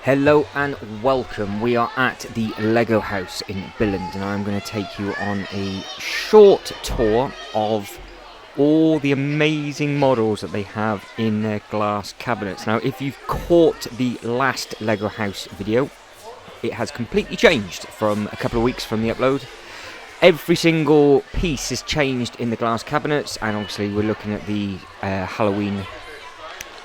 Hello and welcome. We are at the Lego house in Billund and I'm going to take you on a short tour of all the amazing models that they have in their glass cabinets. Now, if you've caught the last Lego house video, it has completely changed from a couple of weeks from the upload. Every single piece is changed in the glass cabinets, and obviously we're looking at the Halloween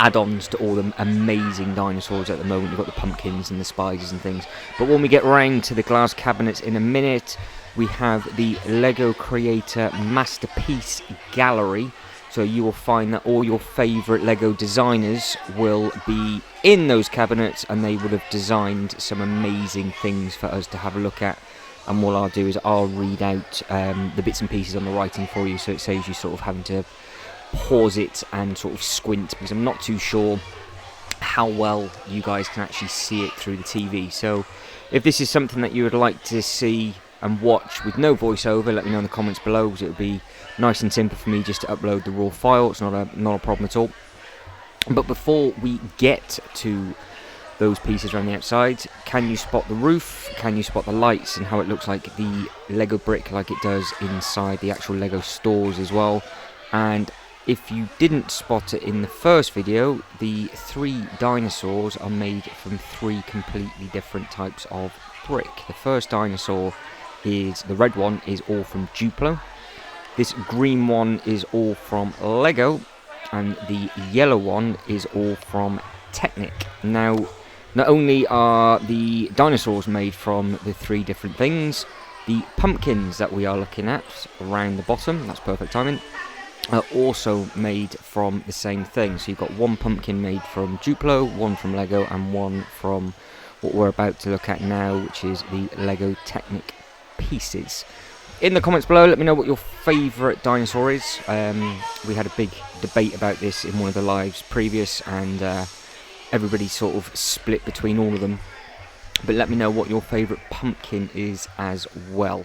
add-ons to all the amazing dinosaurs at the moment. You've got the pumpkins and the spiders and things. But when we get round to the glass cabinets in a minute, we have the Lego Creator Masterpiece Gallery. So you will find that all your favourite Lego designers will be in those cabinets, and they would have designed some amazing things for us to have a look at. And what I'll do is I'll read out the bits and pieces on the writing for you, so it saves you sort of having to pause it and sort of squint, because I'm not too sure how well you guys can actually see it through the TV. So if this is something that you would like to see and watch with no voiceover, let me know in the comments below, because it would be nice and simple for me just to upload the raw file. It's not a problem at all. But before we get to those pieces around the outside, can you spot the roof? Can you spot the lights and how it looks like the Lego brick, like it does inside the actual Lego stores as well? And if you didn't spot it in the first video, the 3 dinosaurs are made from 3 completely different types of brick. The first dinosaur is, the red one, is all from Duplo. This green one is all from Lego. And the yellow one is all from Technic. Now, not only are the dinosaurs made from the 3 different things, the pumpkins that we are looking at around the bottom, that's perfect timing, are also made from the same thing. So you've got one pumpkin made from Duplo, one from Lego, and one from what we're about to look at now, which is the Lego Technic pieces. In the comments below, let me know what your favourite dinosaur is. We had a big debate about this in one of the lives previous, and everybody sort of split between all of them. But let me know what your favourite pumpkin is as well.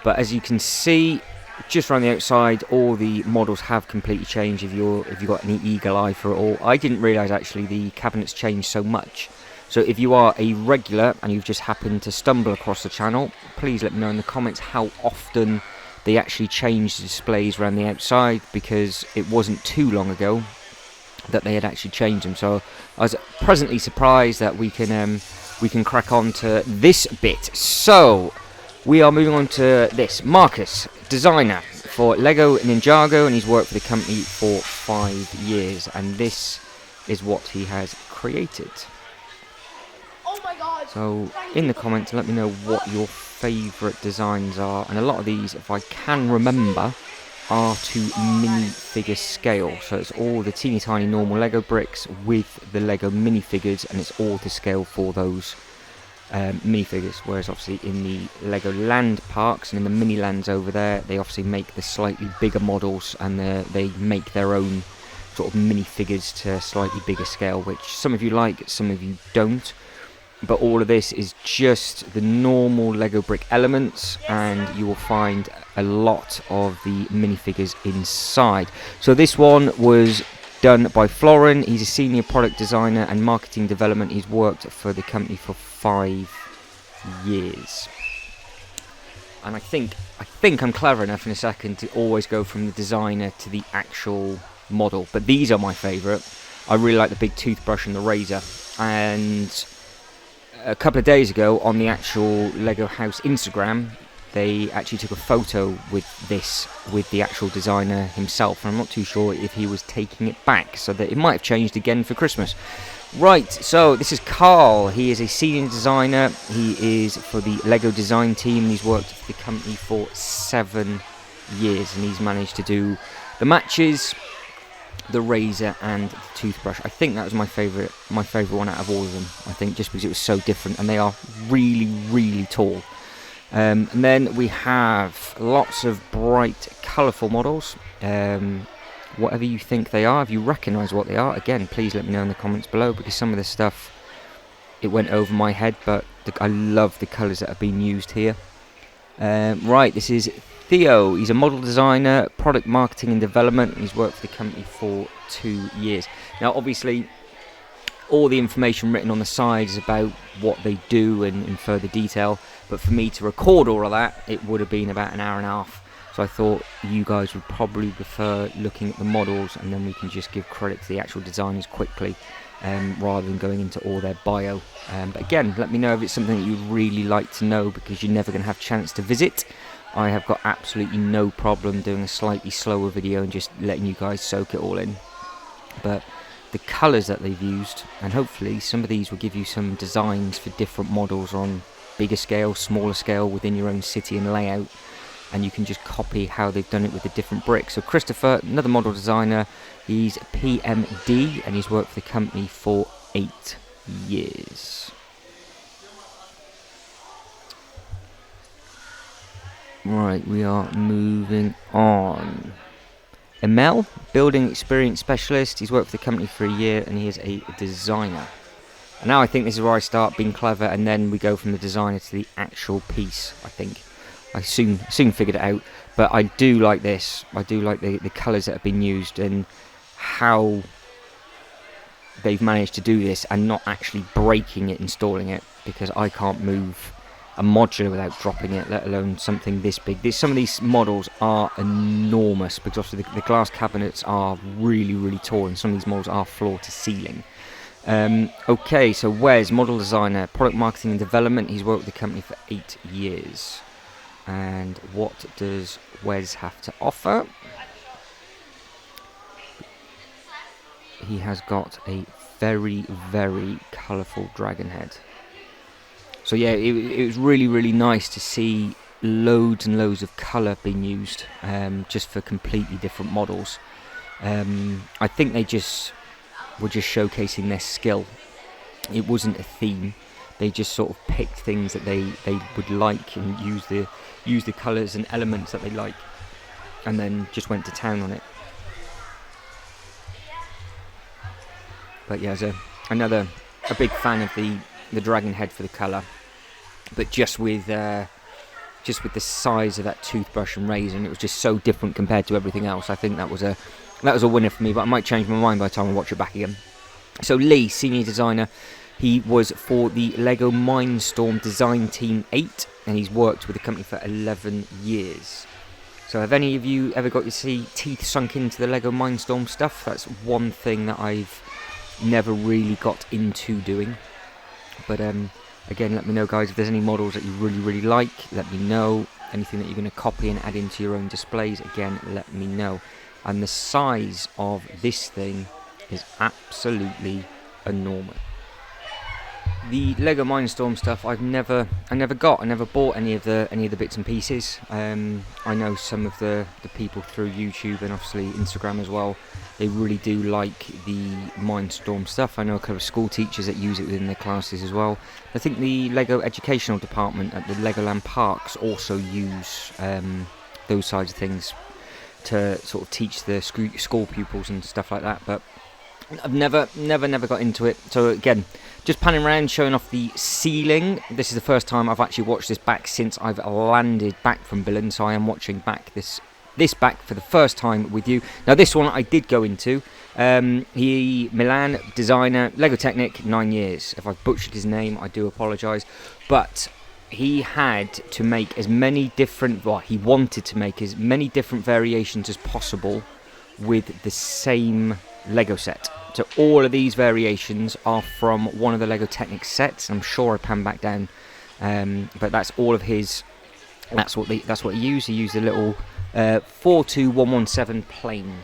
But as you can see, just around the outside, all the models have completely changed. If you've got any eagle eye for it all, I didn't realise actually the cabinets changed so much. So if you are a regular and you've just happened to stumble across the channel, please let me know in the comments how often they actually change the displays around the outside, because it wasn't too long ago that they had actually changed them. So I was pleasantly surprised that we can crack on to this bit. So we are moving on to this. Marcus, designer for Lego Ninjago, and he's worked for the company for 5 years, and this is what he has created. Oh my God. So in the comments, let me know what your favourite designs are, and a lot of these, if I can remember, are to minifigure scale. So it's all the teeny tiny normal Lego bricks with the Lego minifigures, and it's all to scale for those minifigures. Whereas obviously in the Lego land parks and in the mini lands over there, they obviously make the slightly bigger models, and they make their own sort of minifigures to a slightly bigger scale, which some of you like, some of you don't. But all of this is just the normal Lego brick elements, and you will find a lot of the minifigures inside. So this one was done by Florin. He's a senior product designer and marketing development. He's worked for the company for 5 years. And I think I'm clever enough in a second to always go from the designer to the actual model. But these are my favourite. I really like the big toothbrush and the razor. And a couple of days ago on the actual Lego House Instagram, they actually took a photo with this, with the actual designer himself, and I'm not too sure if he was taking it back, so that it might have changed again for Christmas. Right, so this is Carl. He is a senior designer. He is for the Lego design team, and he's worked for the company for 7 years, and he's managed to do the matches, the razor and the toothbrush. I think that was my favourite one out of all of them, I think, just because it was so different, and they are really, really tall. And then we have lots of bright, colourful models. Whatever you think they are, if you recognise what they are, again, please let me know in the comments below, because some of the stuff, it went over my head, but I love the colours that have been used here. Right, this is Theo. He's a model designer, product marketing and development. He's worked for the company for 2 years. Now, obviously, all the information written on the sides about what they do and in further detail, but for me to record all of that, it would have been about an hour and a half. So I thought you guys would probably prefer looking at the models, and then we can just give credit to the actual designers quickly, rather than going into all their bio. But again, let me know if it's something that you'd really like to know, because you're never going to have a chance to visit. I have got absolutely no problem doing a slightly slower video and just letting you guys soak it all in. But the colours that they've used, and hopefully some of these will give you some designs for different models on bigger scale, smaller scale, within your own city and layout, and you can just copy how they've done it with the different bricks. So Christopher, another model designer, he's PMD and he's worked for the company for 8 years. Right, we are moving on. Emel, building experience specialist, he's worked for the company for a year and he is a designer. And now I think this is where I start being clever, and then we go from the designer to the actual piece, I think. I soon figured it out, but I do like this. I do like the colours that have been used and how they've managed to do this and not actually breaking it, installing it, because I can't move a modular without dropping it, let alone something this big. Some of these models are enormous, because obviously the glass cabinets are really, really tall, and some of these models are floor to ceiling. Okay, so Wes, model designer, product marketing and development. He's worked with the company for 8 years. And what does Wes have to offer? He has got a very, very colourful dragon head. So yeah, it was really, really nice to see loads and loads of colour being used, just for completely different models. I think they just were just showcasing their skill. It wasn't a theme. They just sort of picked things that they would like and use the colours and elements that they like, and then just went to town on it. But yeah, as a big fan of the dragon head for the colour, but just with the size of that toothbrush and razor, and it was just so different compared to everything else. I think that was a winner for me, but I might change my mind by the time I watch it back again. So Lee, senior designer, he was for the Lego Mindstorm Design Team 8, and he's worked with the company for 11 years. So have any of you ever got your teeth sunk into the Lego Mindstorm stuff? That's one thing that I've never really got into doing. But again, let me know, guys, if there's any models that you really, really like. Let me know. Anything that you're going to copy and add into your own displays, again, let me know. And the size of this thing is absolutely enormous. The Lego Mindstorm stuff I never bought any of the bits and pieces. I know some of the people through YouTube and obviously Instagram as well, they really do like the Mindstorm stuff. I know a couple of school teachers that use it within their classes as well. I think the Lego educational department at the Legoland parks also use those sides of things to sort of teach the school pupils and stuff like that, but I've never got into it. So again, just panning around, showing off the ceiling. This is the first time I've actually watched this back since I've landed back from Billund, so I am watching back this back for the first time with you. Now this one I did go into. Milan designer, Lego Technic, 9 years. If I've butchered his name, I do apologise. But he had to make as many different, he wanted to make as many different variations as possible with the same Lego set. So all of these variations are from one of the Lego Technic sets. I'm sure I pan back down, but that's all of his. That's what he used. He used a little 42117 plane,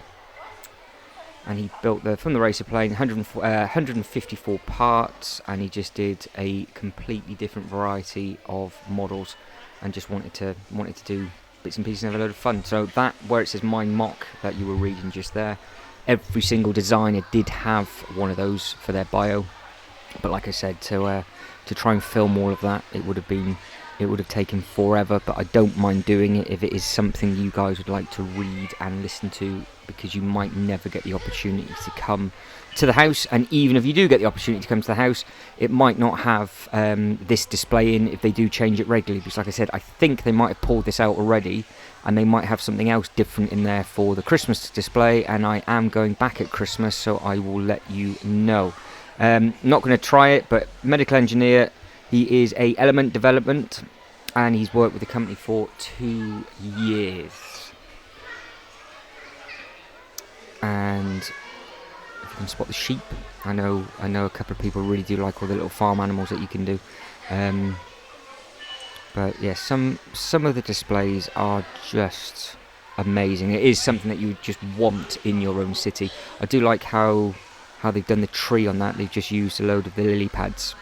and he built from the racer plane 154 parts, and he just did a completely different variety of models, and just wanted to do bits and pieces and have a load of fun. So that, where it says My Mock that you were reading just there, every single designer did have one of those for their bio. But like I said, to try and film all of that, it would have taken forever. But I don't mind doing it if it is something you guys would like to read and listen to, because you might never get the opportunity to come to the house. And even if you do get the opportunity to come to the house, it might not have this display in if they do change it regularly, because like I said, I think they might have pulled this out already, and they might have something else different in there for the Christmas display, and I am going back at Christmas, so I will let you know. Not going to try it, but medical engineer. He is a element development, and he's worked with the company for 2 years. And if you can spot the sheep, I know a couple of people really do like all the little farm animals that you can do. But yeah, some of the displays are just amazing. It is something that you just want in your own city. I do like how they've done the tree on that. They've just used a load of the lily pads,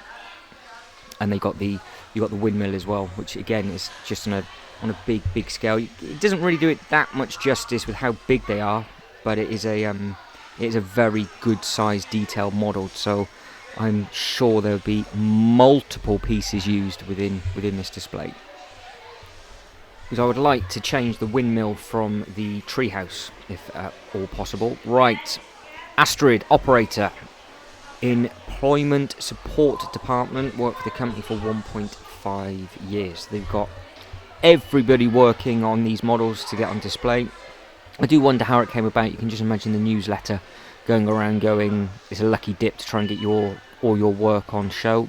and you got the windmill as well, which again is just on a big scale. It doesn't really do it that much justice with how big they are, but it is a very good sized detail modelled. So I'm sure there'll be multiple pieces used within this display. Because I would like to change the windmill from the treehouse, if at all possible. Right, Astrid operator, employment support department, worked for the company for 1.5 years. They've got everybody working on these models to get on display. I do wonder how it came about. You can just imagine the newsletter going around going, it's a lucky dip to try and get all your work on show.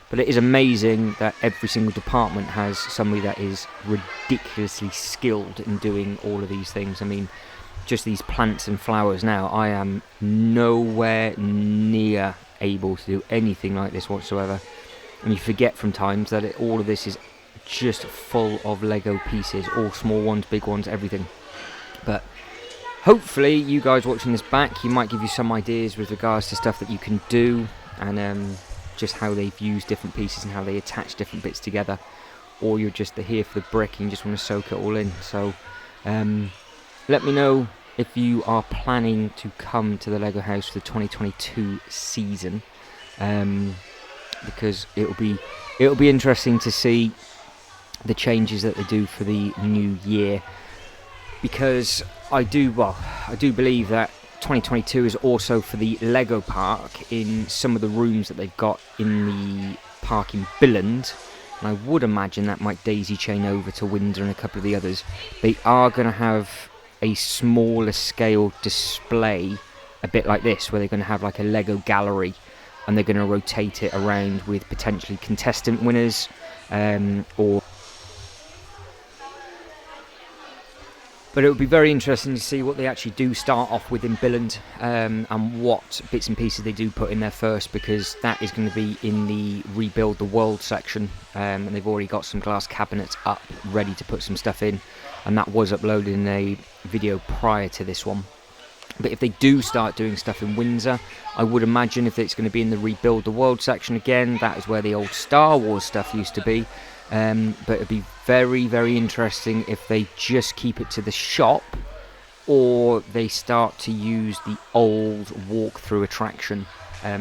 But it is amazing that every single department has somebody that is ridiculously skilled in doing all of these things. I mean, just these plants and flowers now, I am nowhere near able to do anything like this whatsoever. And you forget from times that all of this is just full of Lego pieces, all small ones, big ones, everything. But hopefully you guys watching this back, you might give you some ideas with regards to stuff that you can do, and just how they've used different pieces and how they attach different bits together. Or you're just here for the brick and you just want to soak it all in. So let me know if you are planning to come to the Lego house for the 2022 season, because it'll be interesting to see the changes that they do for the new year. Because I do believe that 2022 is also for the Lego park in some of the rooms that they've got in the park in Billund. And I would imagine that might daisy chain over to Windsor and a couple of the others. They are going to have a smaller scale display, a bit like this, where they're going to have like a Lego gallery, and they're going to rotate it around with potentially contestant winners, But it would be very interesting to see what they actually do start off with in Billund, and what bits and pieces they do put in there first, because that is going to be in the Rebuild the World section, and they've already got some glass cabinets up ready to put some stuff in, and that was uploaded in a video prior to this one. But if they do start doing stuff in Windsor, I would imagine if it's going to be in the Rebuild the World section again, that is where the old Star Wars stuff used to be. But it'd be very, very interesting if they just keep it to the shop, or they start to use the old walkthrough attraction,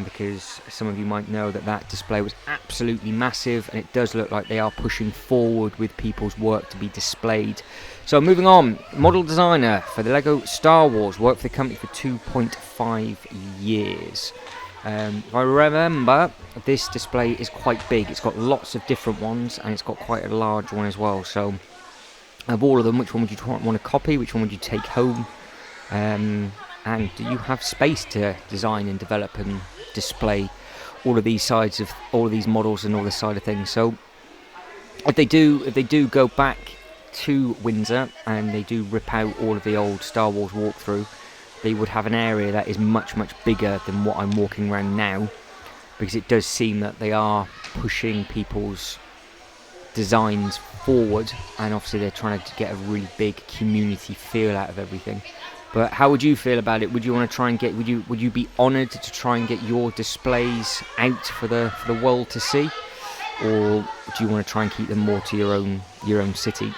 because some of you might know that display was absolutely massive, and it does look like they are pushing forward with people's work to be displayed. So moving on, model designer for the Lego Star Wars, worked for the company for 2.5 years. If I remember, this display is quite big. It's got lots of different ones, and it's got quite a large one as well. So, of all of them, which one would you want to copy? Which one would you take home? And do you have space to design and develop and display all of these sides of all of these models and all this side of things? So, if they do go back to Windsor and they do rip out all of the old Star Wars walkthrough, they would have an area that is much, much bigger than what I'm walking around now, because it does seem that they are pushing people's designs forward, and obviously they're trying to get a really big community feel out of everything. But how would you feel about it? Would you want to try and get? Would you be honoured to try and get your displays out for the world to see, or do you want to try and keep them more to your own city?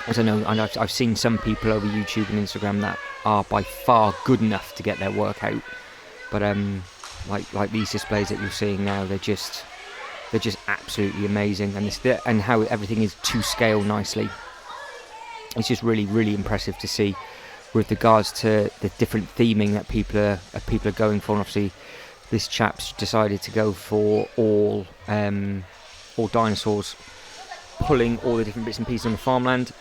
As I know, I've seen some people over YouTube and Instagram that are by far good enough to get their work out, but like these displays that you're seeing now, they're just absolutely amazing, and how everything is to scale nicely. It's just really, really impressive to see with regards to the different theming that people are going for. And obviously, this chap's decided to go for all dinosaurs, pulling all the different bits and pieces on the farmland.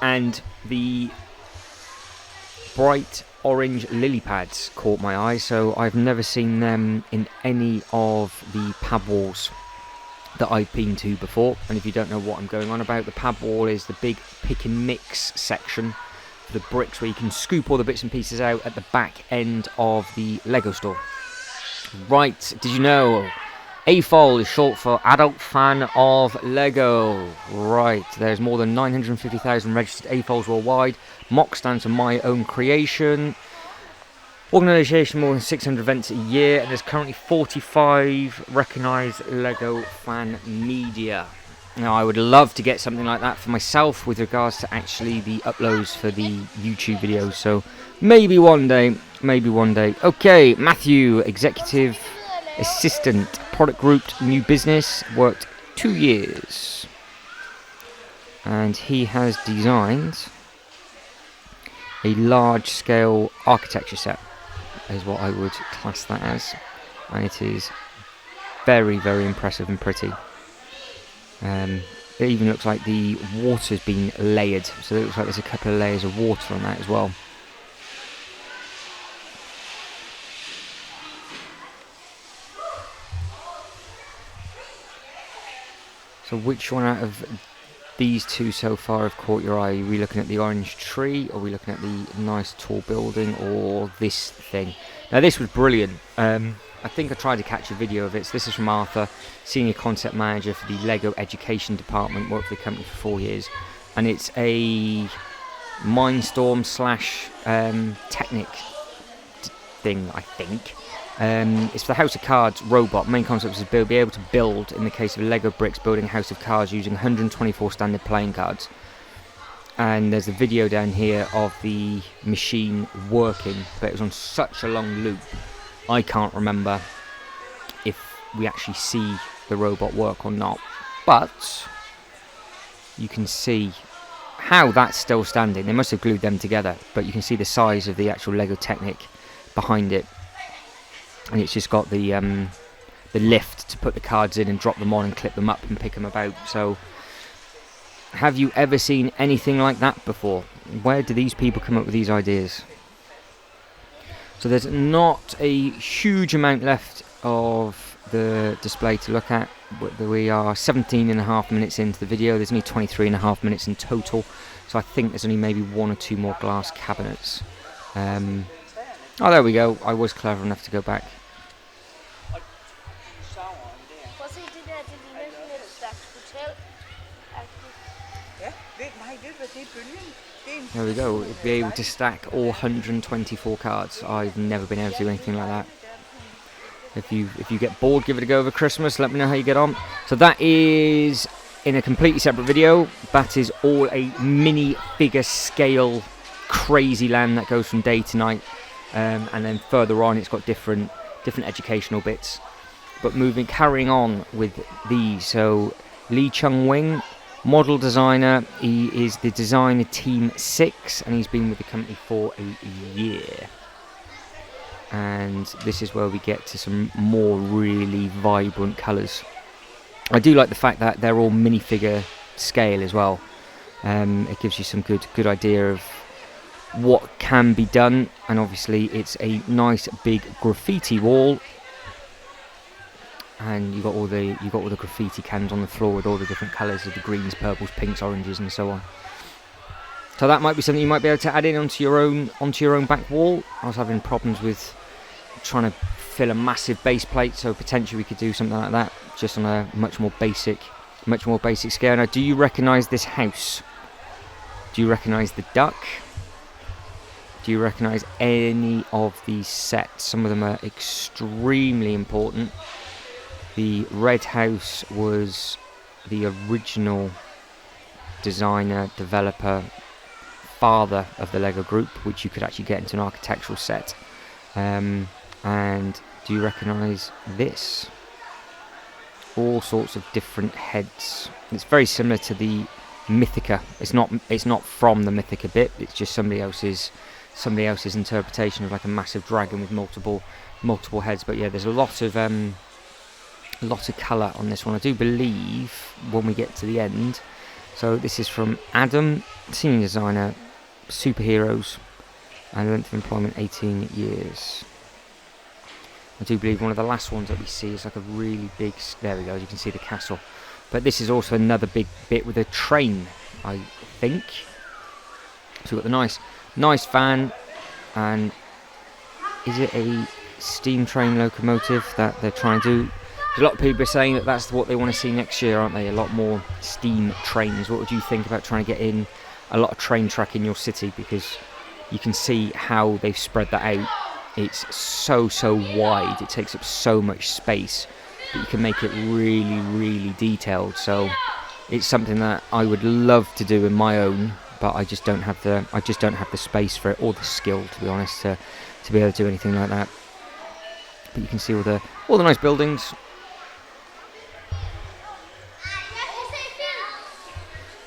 And the bright orange lily pads caught my eye, so I've never seen them in any of the pad walls that I've been to before. And if you don't know what I'm going on about, the pad wall is the big pick and mix section for the bricks, where you can scoop all the bits and pieces out at the back end of the Lego store. Right, did you know AFOL is short for Adult Fan of Lego? Right, there's more than 950,000 registered AFOLs worldwide. MOC stands for My Own Creation. Organisation more than 600 events a year, and there's currently 45 recognised Lego fan media. Now, I would love to get something like that for myself with regards to actually the uploads for the YouTube videos, so maybe one day, maybe one day. Okay, Matthew, Executive Assistant, Product Group, New Business, worked 2 years. And he has designed a large-scale architecture set, is what I would class that as, and it is very, very impressive and pretty. It even looks like the water's been layered, so it looks like there's a couple of layers of water on that as well. So which one out of these two so far have caught your eye? Are we looking at the orange tree, or are we looking at the nice tall building, or this thing? Now, this was brilliant. I think I tried to catch a video of it. So this is from Arthur, Senior Concept Manager for the Lego Education Department, worked for the company for 4 years. And it's a Mindstorm slash Technic thing, I think. It's for the House of Cards robot. Main concept is to be able to build, in the case of Lego bricks, building a House of Cards using 124 standard playing cards. And there's a video down here of the machine working, but it was on such a long loop, I can't remember if we actually see the robot work or not. But you can see how that's still standing. They must have glued them together, but you can see the size of the actual Lego Technic behind it. And it's just got the lift to put the cards in and drop them on and clip them up and pick them about. So, have you ever seen anything like that before? Where do these people come up with these ideas? So there's not a huge amount left of the display to look at. We are 17.5 minutes into the video. There's only 23.5 minutes in total. So I think there's only maybe 1 or 2 more glass cabinets. Oh, there we go. I was clever enough to go back. There we go. We'll be able to stack all 124 cards. I've never been able to do anything like that. If you get bored, give it a go over Christmas. Let me know how you get on. So that is in a completely separate video. That is all a mini figure scale crazy land that goes from day to night. And then further on, it's got different educational bits. But carrying on with these. So Lee Chung Wing, model designer. He is the designer team 6, and he's been with the company for a year. And this is where we get to some more really vibrant colours. I do like the fact that they're all minifigure scale as well. It gives you some good idea of what can be done, and obviously it's a nice big graffiti wall, and you got all the graffiti cans on the floor with all the different colours of the greens, purples, pinks, oranges, and so on. So that might be something you might be able to add in onto your own back wall. I was having problems with trying to fill a massive base plate, so potentially we could do something like that, just on a much more basic scale. Now, do you recognise this house? Do you recognise the duck? Do you recognise any of these sets? Some of them are extremely important. The red house was the original designer, developer, father of the Lego group, which you could actually get into an architectural set. And do you recognise this? All sorts of different heads. It's very similar to the Mythica. It's not from the Mythica bit. It's just somebody else's interpretation of like a massive dragon with multiple heads. But yeah, there's a lot of colour on this one. I do believe when we get to the end. So this is from Adam, senior designer, superheroes. And length of employment 18 years. I do believe one of the last ones that we see is like a really big... There we go, you can see the castle. But this is also another big bit with a train, I think. So we've got the nice van. And is it a steam train locomotive that they're trying to do? A lot of people are saying that that's what they want to see next year, aren't they? A lot more steam trains. What would you think about trying to get in a lot of train track in your city? Because you can see how they've spread that out. It's so wide. It takes up so much space, but you can make it really detailed. So it's something that I would love to do in my own, but I just don't have the space for it, or the skill, to be honest, to be able to do anything like that. But you can see all the nice buildings.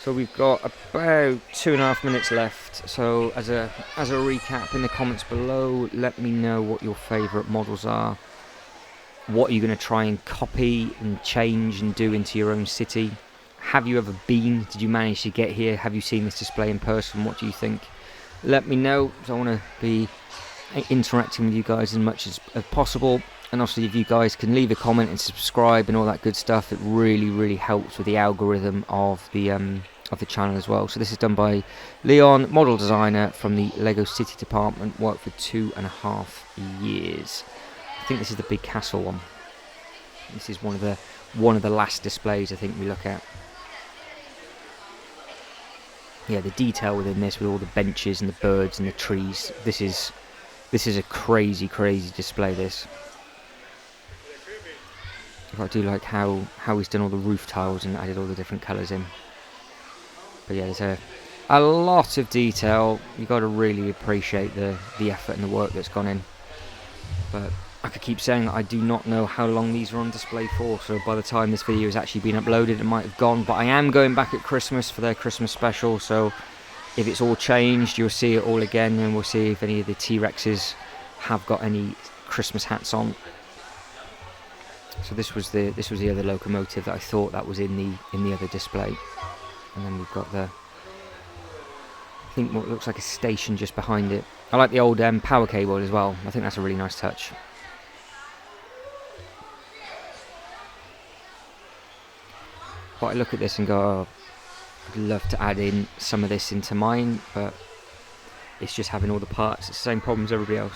So we've got about 2.5 minutes left. So as a recap, in the comments below, let me know what your favourite models are. What are you going to try and copy and change and do into your own city? Have you ever been? Did you manage to get here? Have you seen this display in person? What do you think? Let me know, because I want to be interacting with you guys as much as possible. And also, if you guys can leave a comment and subscribe and all that good stuff, it really helps with the algorithm of the channel as well. So this is done by Leon, model designer from the Lego City department, worked for 2.5 years. I think this is the big castle one. This is one of the last displays I think we look at. Yeah, the detail within this, with all the benches and the birds and the trees. This is a crazy display, this. I do like how he's done all the roof tiles and added all the different colours in. But yeah, there's a lot of detail. You've got to really appreciate the effort and the work that's gone in. But I could keep saying that I do not know how long these are on display for, so by the time this video has actually been uploaded, it might have gone. But I am going back at Christmas for their Christmas special, so if it's all changed, you'll see it all again, and we'll see if any of the T-Rexes have got any Christmas hats on. So this was the other locomotive that I thought that was in the other display. And then we've got I think what looks like a station just behind it. I like the old power cable as well. I think that's a really nice touch. But I look at this and go, oh, I'd love to add in some of this into mine, but it's just having all the parts. It's the same problem as everybody else.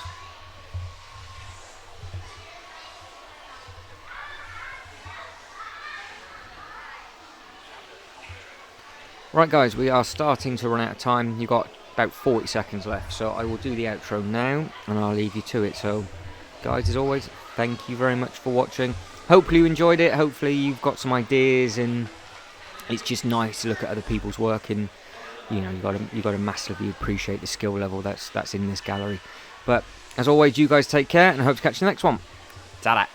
Right guys, we are starting to run out of time. You've got about 40 seconds left, so I will do the outro now and I'll leave you to it. So guys, as always, thank you very much for watching. Hopefully you enjoyed it. Hopefully you've got some ideas, and it's just nice to look at other people's work, and you know, you've got to massively appreciate the skill level that's in this gallery. But as always, you guys take care, and I hope to catch you in the next one. Ta-da!